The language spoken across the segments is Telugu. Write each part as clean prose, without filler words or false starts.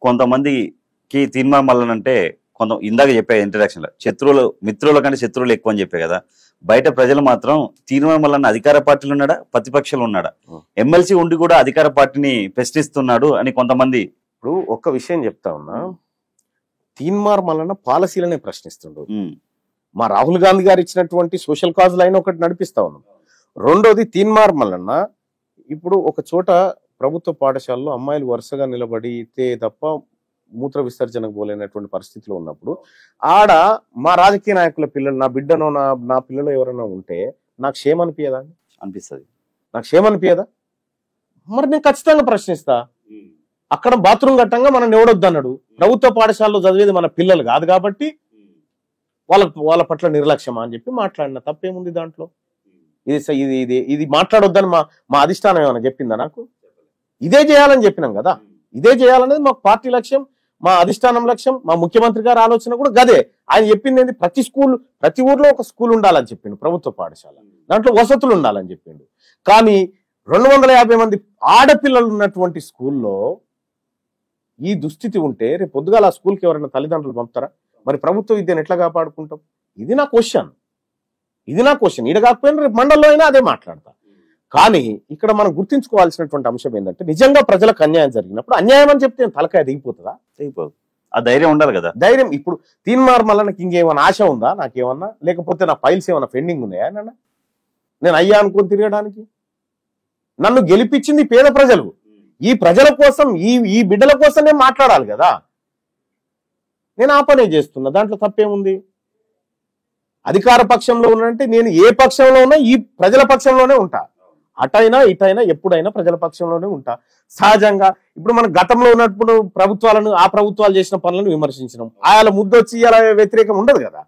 కొంతమందికి తీర్మానం మల్లనంటే కొంత ఇందాక చెప్పే ఇంట్రడక్షన్ లో మిత్రుల కంటే శత్రువులు ఎక్కువ అని చెప్పే కదా. బయట ప్రజలు మాత్రం తీర్మానం మల్లన్న అధికార పార్టీలో ఉన్నాడా, ప్రతిపక్షంలో ఉన్నాడా, ఎమ్మెల్సీ ఉండి కూడా అధికార పార్టీని ప్రశ్నిస్తున్నాడు అని కొంతమంది. ఇప్పుడు ఒక్క విషయం చెప్తా ఉన్నా, తీన్మార్ మల్లన్న పాలసీలనే ప్రశ్నిస్తుండ్రు. మా రాహుల్ గాంధీ గారు ఇచ్చినటువంటి సోషల్ కాజ్ లైన్ ఒకటి నడిపిస్తా ఉన్నాం. రెండోది తీన్మార్ మల్లన్న ఇప్పుడు ఒక చోట ప్రభుత్వ పాఠశాలలో అమ్మాయిలు వరుసగా నిలబడితే తప్ప మూత్ర విసర్జనకు పోలేనటువంటి పరిస్థితిలో ఉన్నప్పుడు ఆడ మా రాజకీయ నాయకుల పిల్లలు, నా బిడ్డనో నా పిల్లలు ఎవరైనా ఉంటే నాకు క్షేమ అనిపించదా? అనిపిస్తుంది. నాకు క్షేమ అనిపించదా? మరి నేను ఖచ్చితంగా ప్రశ్నిస్తా. అక్కడ బాత్రూమ్ కట్టంగా మనం ఎవడొద్దు అన్నాడు. ప్రభుత్వ పాఠశాలలో చదివేది మన పిల్లలు కాదు కాబట్టి వాళ్ళ పట్ల నిర్లక్ష్యమా అని చెప్పి మాట్లాడిన తప్పేముంది దాంట్లో? ఇది మాట్లాడొద్దని మా అధిష్టానం ఏమైనా చెప్పిందా? నాకు ఇదే చేయాలని చెప్పినాం కదా. ఇదే చేయాలనేది మా పార్టీ లక్ష్యం, మా అధిష్టానం లక్ష్యం, మా ముఖ్యమంత్రి గారి ఆలోచన కూడా గదే. ఆయన చెప్పింది ఏంటి? ప్రతి ఊర్లో ఒక స్కూల్ ఉండాలని చెప్పిండు, ప్రభుత్వ పాఠశాల, దాంట్లో వసతులు ఉండాలని చెప్పిండు. కానీ 250 మంది ఆడపిల్లలు ఉన్నటువంటి స్కూల్లో ఈ దుస్థితి ఉంటే రేపు పొద్దుగాల ఆ స్కూల్కి ఎవరైనా తల్లిదండ్రులు పంపుతారా? మరి ప్రభుత్వ విద్యను ఎట్లా కాపాడుకుంటాం? ఇది నా క్వశ్చన్. ఈడ కాకపోయినా రేపు మండలంలో అయినా అదే మాట్లాడతా. కానీ ఇక్కడ మనం గుర్తించుకోవాల్సినటువంటి అంశం ఏంటంటే, నిజంగా ప్రజలకు అన్యాయం జరిగినప్పుడు అన్యాయం అని చెప్తే తలకాయ దిగిపోతుందా? దిగిపోదు. ఆ ధైర్యం ఉండాలి కదా. ధైర్యం ఇప్పుడు తీన్మార్ మల్లన్నకి ఇంకేమైనా ఆశ ఉందా నాకేమన్నా? లేకపోతే నా ఫైల్స్ ఏమైనా పెండింగ్ ఉన్నాయా? నేను అయ్యా అనుకుని తిరగడానికి? నన్ను గెలిపించింది పేద ప్రజలు. ఈ ప్రజల కోసం, ఈ బిడ్డల కోసం నేను మాట్లాడాలి కదా. నేను ఆ పనే చేస్తున్నా. దాంట్లో తప్పేముంది? అధికార పక్షంలో ఉన్నంటే నేను ఏ పక్షంలో ఉన్నా ఈ ప్రజల పక్షంలోనే ఉంటా. అటైనా ఇటైనా ఎప్పుడైనా ప్రజల పక్షంలోనే ఉంటా. సహజంగా ఇప్పుడు మన గతంలో ఉన్నప్పుడు ఆ ప్రభుత్వాలు చేసిన పనులను విమర్శించినాం. ఆయా ముద్దొచ్చి ఇలా వ్యతిరేకం ఉండదు కదా.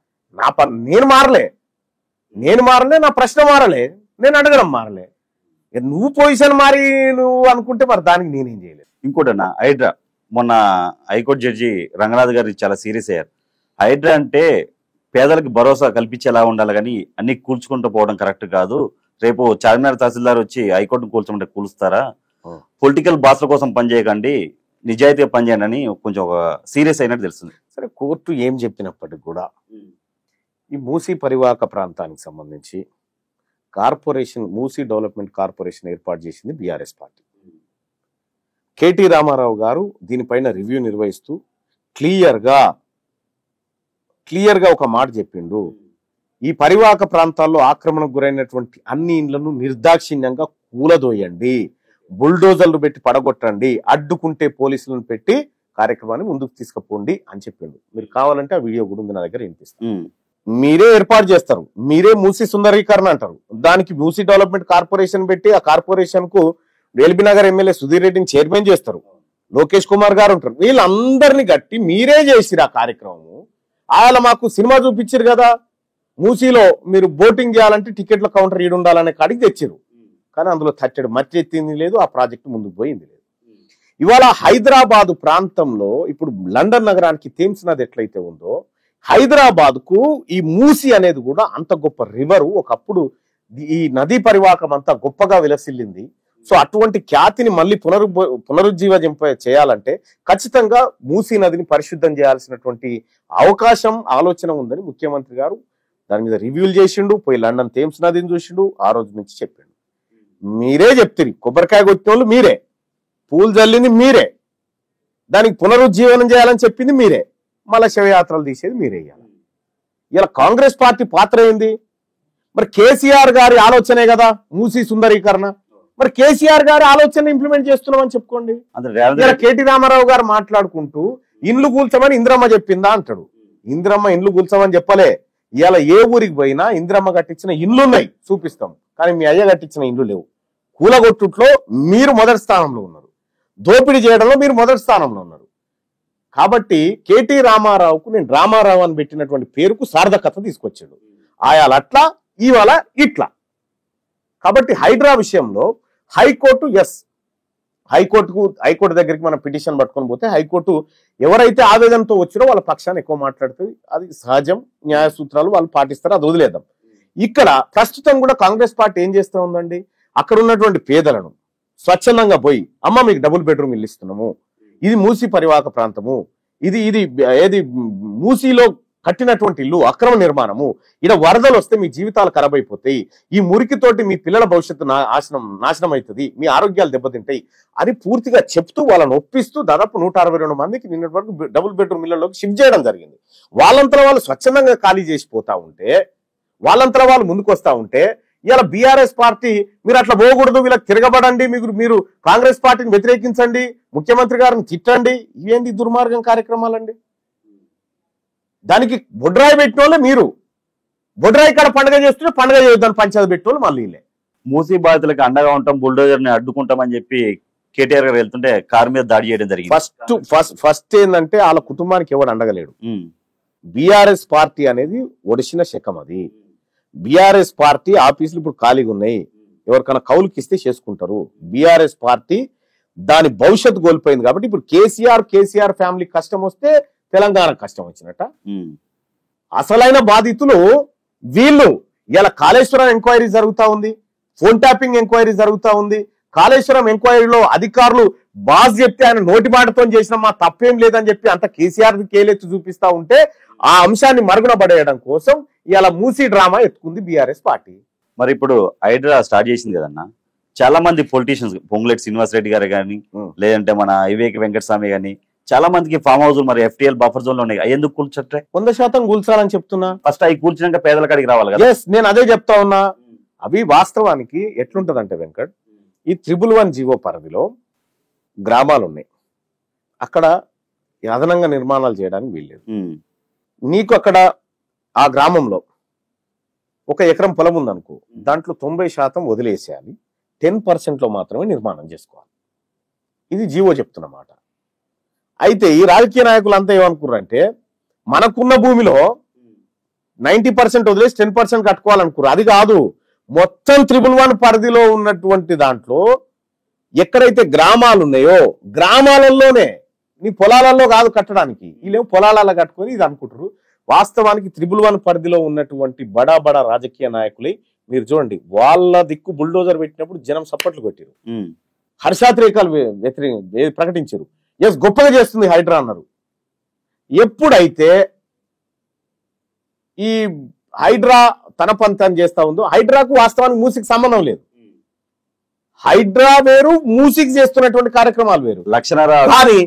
నేను మారలే, నా ప్రశ్న మారలే, నేను అడగడం మారలే. నువ్వు పొజిషన్ మారి నువ్వు అనుకుంటే మరి దానికి నేనేం చేయలేదు. ఇంకోటన్నా, హైడ్రా మొన్న హైకోర్టు జడ్జి రంగనాథ్ గారు చాలా సీరియస్ అయ్యారు. హైడ్రా అంటే పేదలకు భరోసా కల్పించేలా ఉండాలి, కానీ అన్ని కూల్చుకుంటూ పోవడం కరెక్ట్ కాదు. రేపు చార్మినార్ తహసీల్దార్ వచ్చి హైకోర్టును కూల్చమంటే కూలుస్తారా? పొలిటికల్ బాస్ల కోసం పనిచేయకండి, నిజాయితీగా పనిచేయండి అని కొంచెం ఒక సీరియస్ అయినట్టు తెలుస్తుంది. సరే, కోర్టు ఏం చెప్పినప్పటికీ కూడా ఈ మూసీ పరివాహక ప్రాంతానికి సంబంధించి మూసీ డెవలప్మెంట్ కార్పొరేషన్ ఏర్పాటు చేసింది బీఆర్ఎస్ పార్టీ. కేటీ రామారావు గారు దీనిపైన రివ్యూ నిర్వహిస్తూ క్లియర్గా ఒక మాట చెప్పిండు. ఈ పరివాహక ప్రాంతాల్లో ఆక్రమణకు గురైనటువంటి అన్ని ఇండ్లను నిర్దాక్షిణ్యంగా కూలదోయండి, బుల్డోజర్లు పెట్టి పడగొట్టండి, అడ్డుకుంటే పోలీసులను పెట్టి కార్యక్రమాన్ని ముందుకు తీసుకుపోండి అని చెప్పిండు. మీరు కావాలంటే ఆ వీడియో కూడా ఉంది, నా దగ్గర వినిపిస్తాను. మీరే ఏర్పాటు చేస్తారు, మీరే మూసీ సుందరీకరణ అంటారు, దానికి మూసీ డెవలప్మెంట్ కార్పొరేషన్ పెట్టి ఆ కార్పొరేషన్ కు ఎల్బీ నగర్ ఎమ్మెల్యే సుధీర్ రెడ్డిని చైర్మన్ చేస్తారు, లోకేష్ కుమార్ గారు ఉంటారు. వీళ్ళందరినీ గట్టి మీరే చేసిరు ఆ కార్యక్రమం. ఆయన మాకు సినిమా చూపించారు కదా, మూసీలో మీరు బోటింగ్ చేయాలంటే టికెట్ల కౌంటర్ ఈడు ఉండాలనే కాడికి తెచ్చారు. కానీ అందులో తట్టెడు మట్టి ఎత్తింది లేదు, ఆ ప్రాజెక్టు ముందుకు పోయింది లేదు. ఇవాళ హైదరాబాదు ప్రాంతంలో ఇప్పుడు లండన్ నగరానికి థేమ్స్ నది ఎట్లయితే ఉందో, హైదరాబాద్ కు ఈ మూసీ అనేది కూడా అంత గొప్ప రివరు. ఒకప్పుడు ఈ నదీ పరివాహకం అంతా గొప్పగా విలసిల్లింది. సో అటువంటి ఖ్యాతిని మళ్ళీ పునరుజ్జీవింప చేయాలంటే ఖచ్చితంగా మూసీ నదిని పరిశుద్ధం చేయాల్సినటువంటి అవకాశం, ఆలోచన ఉందని ముఖ్యమంత్రి గారు దాని మీద రివ్యూలు చేసిండు. పోయి లండన్ థేమ్స్ నదిని చూసిండు, ఆ రోజు నుంచి చెప్పిండు. మీరే చెప్తారు, కొబ్బరికాయ కొట్టిన వాళ్ళు మీరే, పూలు జల్లింది మీరే, దానికి పునరుజ్జీవనం చేయాలని చెప్పింది మీరే, మళ్ళా శవయాత్రలు తీసేది మీరే. ఇలా కాంగ్రెస్ పార్టీ పాత్ర ఏంది? మరి కేసీఆర్ గారి ఆలోచనే కదా మూసీ సుందరీకరణ. మరి కేసీఆర్ గారి ఆలోచన ఇంప్లిమెంట్ చేస్తున్నామని చెప్పుకోండి. కేటీ రామారావు గారు మాట్లాడుకుంటూ ఇండ్లు కూల్చమని ఇంద్రమ్మ చెప్పిందా అంటాడు. ఇంద్రమ్మ ఇండ్లు కూల్చమని చెప్పలే. ఇవాళ ఏ ఊరికి పోయినా ఇంద్రమ్మ కట్టించిన ఇండ్లున్నాయి, చూపిస్తాం. కానీ మీ అయ్య కట్టించిన ఇండ్లు లేవు. కూలగొట్టుట్లో మీరు మొదటి స్థానంలో ఉన్నారు, దోపిడీ చేయడంలో మీరు మొదటి స్థానంలో ఉన్నారు. కాబట్టి కేటీ రామారావుకు నేను రామారావు అని పెట్టినటువంటి పేరుకు సార్థకత తీసుకొచ్చాడు. ఆయాల అట్లా, ఇవాళ ఇట్లా. కాబట్టి హైడ్రా విషయంలో హైకోర్టు దగ్గరికి మనం పిటిషన్ పట్టుకొని పోతే హైకోర్టు ఎవరైతే ఆవేదనతో వచ్చిరో వాళ్ళ పక్షాన్ని ఎక్కువ మాట్లాడుతుంది. అది సహజం, న్యాయ సూత్రాలు వాళ్ళు పాటిస్తారు, అది వదిలేద్దాం. ఇక్కడ ప్రస్తుతం కూడా కాంగ్రెస్ పార్టీ ఏం చేస్తూ ఉందండి, అక్కడ ఉన్నటువంటి పేదలను స్వచ్ఛందంగా పోయి, అమ్మ మీకు డబుల్ బెడ్రూమ్ ఇల్లు ఇస్తున్నాము, ఇది మూసీ పరివాహక ప్రాంతము, ఇది ఇది ఏది మూసీలో కట్టినటువంటి ఇల్లు అక్రమ నిర్మాణము, ఇక్కడ వరదలు వస్తే మీ జీవితాలు ఖరాబ్ అయిపోతాయి, ఈ మురికితోటి మీ పిల్లల భవిష్యత్తు నాశనం అవుతుంది, మీ ఆరోగ్యాలు దెబ్బతింటాయి అని పూర్తిగా చెప్తూ వాళ్ళని ఒప్పిస్తూ దాదాపు 162 మందికి నిన్నటి వరకు డబుల్ బెడ్రూమ్ ఇళ్లలోకి షిఫ్ట్ చేయడం జరిగింది. వాళ్ళంతలో వాళ్ళు స్వచ్ఛందంగా ఖాళీ చేసిపోతా ఉంటే, వాళ్ళంతలో వాళ్ళు ముందుకు వస్తా ఉంటే, ఇలా బీఆర్ఎస్ పార్టీ మీరు అట్లా పోకూడదు, వీళ్ళకి తిరగబడండి, మీరు కాంగ్రెస్ పార్టీని వ్యతిరేకించండి, ముఖ్యమంత్రి గారిని తిట్టండి, ఇవేంటి దుర్మార్గం కార్యక్రమాలండి? దానికి బొడ్రాయి పెట్టిన వాళ్ళే మీరు. బొడ్రాయి కాడ పండుగ చేస్తుంటే పండుగ చేయొద్దని పంచాయతీ పెట్టిన వాళ్ళు మళ్ళీ మూసీ బాధితులకు అండగా ఉంటాం, బుల్డోజర్ ని అడ్డుకుంటామని చెప్పి కేటీఆర్ గారు వెళ్తుంటే కారు మీద దాడి చేయడం జరిగింది. ఫస్ట్ ఏంటంటే వాళ్ళ కుటుంబానికి ఎవడు అండగలేడు. బీఆర్ఎస్ పార్టీ అనేది ఒడిసిన శకం. అది బీఆర్ఎస్ పార్టీ ఆఫీసులు ఇప్పుడు ఖాళీగా ఉన్నాయి, ఎవరికైనా కౌలుకి ఇస్తే చేసుకుంటారు. బీఆర్ఎస్ పార్టీ దాని భవిష్యత్తు కోల్పోయింది కాబట్టి ఇప్పుడు కేసీఆర్ ఫ్యామిలీ కష్టం వస్తే తెలంగాణ కష్టం వచ్చినట్ట. అసలైన బాధితులు వీళ్ళు. ఇలా కాళేశ్వరం ఎంక్వైరీ జరుగుతా ఉంది, ఫోన్ ట్యాపింగ్ ఎంక్వైరీ జరుగుతా ఉంది. కాళేశ్వరం ఎంక్వైరీలో అధికారులు బాస్ చెప్తే ఆయన నోటి మాటతో చేసిన మా తప్పేం లేదని చెప్పి అంత కేసీఆర్ కేలెత్తి చూపిస్తా ఉంటే ఆ అంశాన్ని మరుగున పడేయడం కోసం ఇలా మూసీ డ్రామా ఎత్తుకుంది బీఆర్ఎస్ పార్టీ. మరి ఇప్పుడు హైడ్రా స్టార్ట్ చేసింది కదన్నా, చాలా మంది పొలిటీషియన్స్, పొంగులేటి శ్రీనివాస్ రెడ్డి గారు కానీ, లేదంటే మన వివేక్ వెంకటస్వామి గాని, చాలా మందికి ఫామ్ హౌస్ మరి FTL బఫర్ జోన్ లో ఉన్నాయి. ఎందుకు కూల్చట్టే? 100% కూల్చాలని చెప్తున్నా. ఫస్ట్ అవి కూల్చినాక పేదల కాడికి రావాలి కదా. నేను అదే చెప్తా ఉన్నా. అవి వాస్తవానికి ఎట్లుంటదంటే వెంకట్, ఈ 111 జీవో పరిధిలో గ్రామాలు ఉన్నాయి, అక్కడ అదనంగా నిర్మాణాలు చేయడానికి వీల్లేదు. నీకు అక్కడ ఆ గ్రామంలో 1 ఎకరం పొలం ఉందనుకో, దాంట్లో 90% వదిలేసేయాలి, 10% లో మాత్రమే నిర్మాణం చేసుకోవాలి. ఇది జీవో చెప్తున్న మాట. అయితే ఈ రాజకీయ నాయకులు అంతా ఏమనుకున్నారంటే, మనకున్న భూమిలో 90% వదిలేసి 10% కట్టుకోవాలనుకున్నారు. అది కాదు, మొత్తం 111 పరిధిలో ఉన్నటువంటి దాంట్లో ఎక్కడైతే గ్రామాలు ఉన్నాయో గ్రామాలలోనే, నీ పొలాలలో కాదు కట్టడానికి, వీళ్ళేమో పొలాలలో కట్టుకొని ఇది అనుకుంటారు. వాస్తవానికి 111 పరిధిలో ఉన్నటువంటి బడా రాజకీయ నాయకులే మీరు చూడండి, వాళ్ళ దిక్కు బుల్డోజర్ పెట్టినప్పుడు జనం సప్పట్లు కొట్టారు, హర్షాతిరేకాలు ప్రకటించారు. ఎస్, గొప్పగా చేస్తుంది హైడ్రా అన్నారు. ఎప్పుడైతే ఈ హైడ్రా తన పంతం చేస్తా ఉందో, హైడ్రాకు వాస్తవానికి మూసీకి సంబంధం లేదు. హైడ్రా వేరు, మూసీకి చేస్తున్నటువంటి కార్యక్రమాలు వేరు. కానీ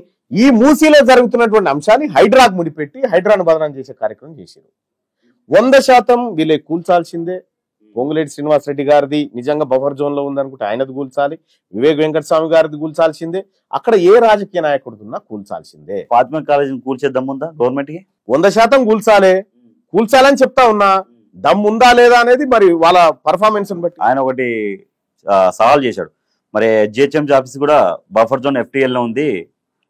ఈ మూసీలో జరుగుతున్నటువంటి అంశాన్ని హైడ్రాకు ముడిపెట్టి హైడ్రాను బదనాం చేసే కార్యక్రమం చేశారు. 100% వీళ్ళే కూల్చాల్సిందే. పొంగులేటి శ్రీనివాస్ రెడ్డి గారిది నిజంగా బఫర్ జోన్ లో ఉందనుకుంటే ఆయనది కూల్చాలి, వివేక్ వెంకటస్వామి గారిది కూల్చాల్సిందే, అక్కడ ఏ రాజకీయ నాయకుడు ఉన్నా కూల్చాల్సిందే. ఫాతిమా కాలేజీని కూల్చేద్దాం ఉందా గవర్నమెంట్ కి? 100% కూల్చాలని చెప్తా ఉన్నా. దమ్ముందా లేదా అనేది మరి వాళ్ళ పర్ఫార్మెన్స్ బట్టి. ఆయన ఒకటి సవాల్ చేశాడు, మరి జిహెచ్ఎంసీ ఆఫీస్ కూడా బఫర్ జోన్ FTL లో ఉంది,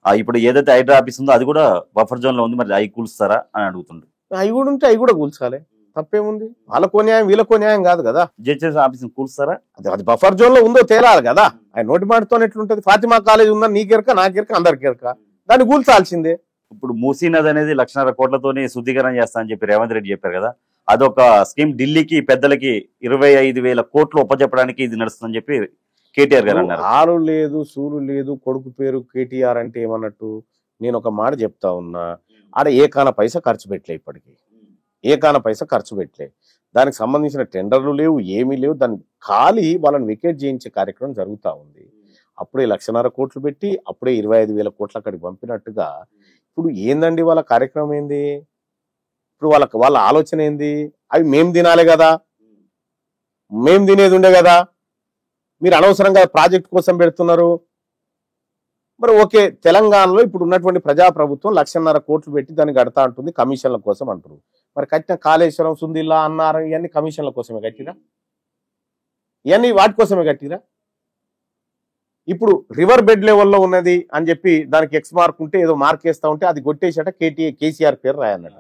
ఇప్పుడు ఏదైతే హైడ్రా ఆఫీస్ ఉందో అది కూడా బఫర్ జోన్ లో ఉంది, మరి అవి కూల్స్తారా అని అడుగుతుండ్రు. అవి కూడా ఉంటే అవి కూడా కూల్చాలి, తప్పేముంది? వాళ్ళకో న్యాయం వీళ్ళకో న్యాయం కాదు కదా. జిహెచ్ఎంసీ ఆఫీస్ కూల్స్తారా? అది బఫర్ జోన్ లో ఉందో తేలాలి కదా. ఆయన నోటి మాటతో ఎట్లుంటది? ఫాతిమా కాలేజ్ ఉందా, నీకెరక నాకెరక అందరికెరక, దాన్ని కూల్చాల్సిందే. ఇప్పుడు మూసీ నది అనేది 1.5 కోట్లతోనే శుద్ధీకరణ చేస్తా అని చెప్పి రేవంత్ రెడ్డి చెప్పారు కదా, అదొక స్కీమ్. ఢిల్లీకి పెద్దలకి 25,000 కోట్లు ఒప్పచెప్పడానికి ఇది నడుస్తుందని చెప్పి కేటీఆర్ గారు అన్నారు. ఆరు లేదు, సూరు లేదు, కొడుకు పేరు కేటీఆర్ అంటే ఏమన్నట్టు? నేను ఒక మాట చెప్తా ఉన్నా, ఆడ ఏకాన పైసా ఖర్చు పెట్టలే, ఇప్పటికీ ఏకాన పైసా ఖర్చు పెట్టలే. దానికి సంబంధించిన టెండర్లు లేవు, ఏమీ లేవు. దాన్ని ఖాళీ వాళ్ళని వికెట్ చేయించే కార్యక్రమం జరుగుతూ ఉంది. అప్పుడే 1.5 కోట్లు పెట్టి అప్పుడే 25,000 కోట్లు అక్కడికి పంపినట్టుగా. ఇప్పుడు ఏందండి వాళ్ళ కార్యక్రమం ఏంది? ఇప్పుడు వాళ్ళ ఆలోచన ఏంది? అవి మేం తినాలి కదా, మేం తినేది ఉండే కదా, మీరు అనవసరంగా ప్రాజెక్ట్ కోసం పెడుతున్నారు. మరి ఓకే, తెలంగాణలో ఇప్పుడు ఉన్నటువంటి ప్రజాప్రభుత్వం 1.5 కోట్లు పెట్టి దాన్ని కడతా అంటుంది, కమిషన్ల కోసం అంటారు. మరి కట్టిన కాళేశ్వరం, సుందిల్లా, అన్నారు, ఇవన్నీ కమిషన్ల కోసమే కట్టిరా? ఇవన్నీ వాటి కోసమే కట్టిరా? ఇప్పుడు రివర్ బెడ్ లెవెల్లో ఉన్నది అని చెప్పి దానికి X మార్క్ ఉంటే ఏదో మార్క్ వేస్తా ఉంటే అది కొట్టేసాట కేసీఆర్ పేరు రాయన్నట.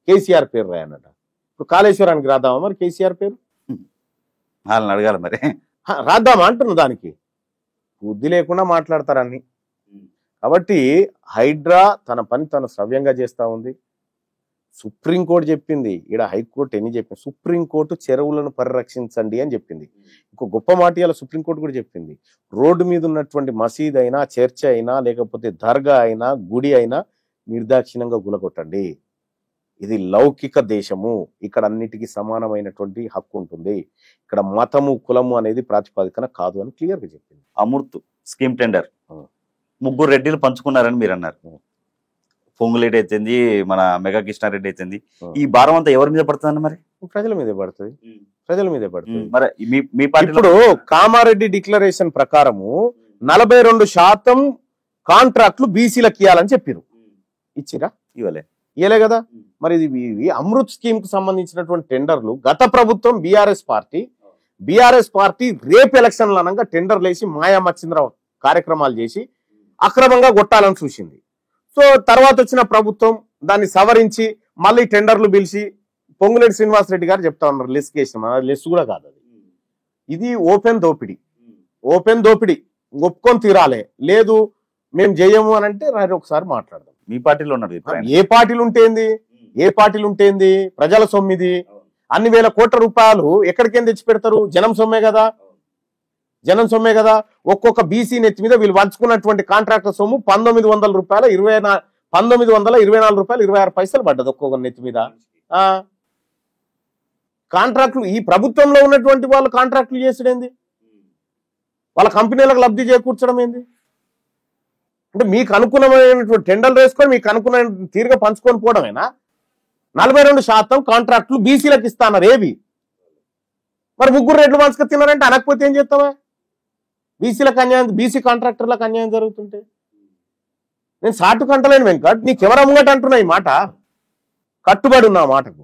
కేసీఆర్ పేరు రాయన్నట. ఇప్పుడు కాళేశ్వరానికి రాద్దామా మరి కేసీఆర్ పేరు? వాళ్ళని అడగాలి మరి, రాద్దామా అంటున్నా. దానికి బుద్ధి లేకుండా మాట్లాడతారని. కాబట్టి హైడ్రా తన పని తను సవ్యంగా చేస్తా ఉంది. సుప్రీంకోర్టు చెప్పింది, ఈడ హైకోర్టు ఎన్ని చెప్పింది. సుప్రీంకోర్టు చెరువులను పరిరక్షించండి అని చెప్పింది. ఇంకో గొప్ప మాట ఇలా సుప్రీంకోర్టు కూడా చెప్పింది, రోడ్డు మీద ఉన్నటువంటి మసీద్ అయినా, చర్చ్ అయినా, లేకపోతే దర్గా అయినా, గుడి అయినా నిర్దాక్షిణ్యంగా గులగొట్టండి. ఇది లౌకిక దేశము, ఇక్కడ అన్నిటికీ సమానమైనటువంటి హక్కు ఉంటుంది, ఇక్కడ మతము కులము అనేది ప్రాతిపదికన కాదు అని క్లియర్ గా చెప్పింది. అమృత్ స్కీమ్ టెండర్ 3 రెడ్డిలు పంచుకున్నారని మీరు అన్నారు. పొంగులేటి అయితేంది, మన మెగా కృష్ణారెడ్డి అయితేంది, ఈ భారం అంతా ఎవరి మీద పడుతుందండి? మరి ప్రజల మీదే పడుతుంది, ప్రజల మీదే పడుతుంది. మరి మీ పార్టీ ఇప్పుడు కామారెడ్డి డిక్లరేషన్ ప్రకారము 42% కాంట్రాక్ట్లు బీసీలకు ఇవ్వాలని చెప్పారు. ఇచ్చిరా? ఇవ్వలే కదా. మరి ఇది అమృత్ స్కీమ్ కు సంబంధించినటువంటి టెండర్లు గత ప్రభుత్వం బీఆర్ఎస్ పార్టీ రేపు ఎలక్షన్లు అనగా టెండర్లు వేసి మాయా మచ్చింద్రరావు కార్యక్రమాలు చేసి అక్రమంగా కొట్టాలని చూసింది. సో తర్వాత వచ్చిన ప్రభుత్వం దాన్ని సవరించి మళ్ళీ టెండర్లు పిలిచి పొంగులేటి శ్రీనివాసరెడ్డి గారు చెప్తా ఉన్నారు లెస్ కేసిన, లెస్ కూడా కాదు అది, ఇది ఓపెన్ దోపిడీ ఒప్పుకొని తీరాలే, లేదు మేము చేయము అని అంటే ఒకసారి మాట్లాడదాం. మీ పార్టీలో ఉన్నారు, ఏ పార్టీలు ఉంటేంది, ప్రజల సొమ్మిది, అన్ని వేల కోట్ల రూపాయలు ఎక్కడికేం తెచ్చి పెడతారు? జనం సొమ్మే కదా. ఒక్కొక్క బీసీ నెత్తి మీద వీళ్ళు పంచుకున్నటువంటి కాంట్రాక్టర్ సొమ్ము 1900 రూపాయలు, 1924 రూపాయలు 26 పైసలు పడ్డది ఒక్కొక్క నెత్తి మీద. కాంట్రాక్టులు ఈ ప్రభుత్వంలో ఉన్నటువంటి వాళ్ళు కాంట్రాక్టులు చేసేదేంది? వాళ్ళ కంపెనీలకు లబ్ధి చేకూర్చడం ఏంది? అంటే మీకు అనుకూలమైనటువంటి టెండర్లు వేసుకొని మీకు అనుకున్న తీరుగా పంచుకొని పోవడమేనా? 42% కాంట్రాక్టులు బీసీలకు ఇస్తాన్నారు. ఏవి మరి 3 రెడ్లు పంచుకొని తిన్నారంటే అనకపోతే ఏం చేస్తావా? బీసీ కాంట్రాక్టర్లకు అన్యాయం జరుగుతుంటే నేను సాటు కంటలేను వెంకట్, నీకెవరమ్మగట్టు అంటున్నా ఈ మాట, కట్టుబడి ఉన్న మాటకు.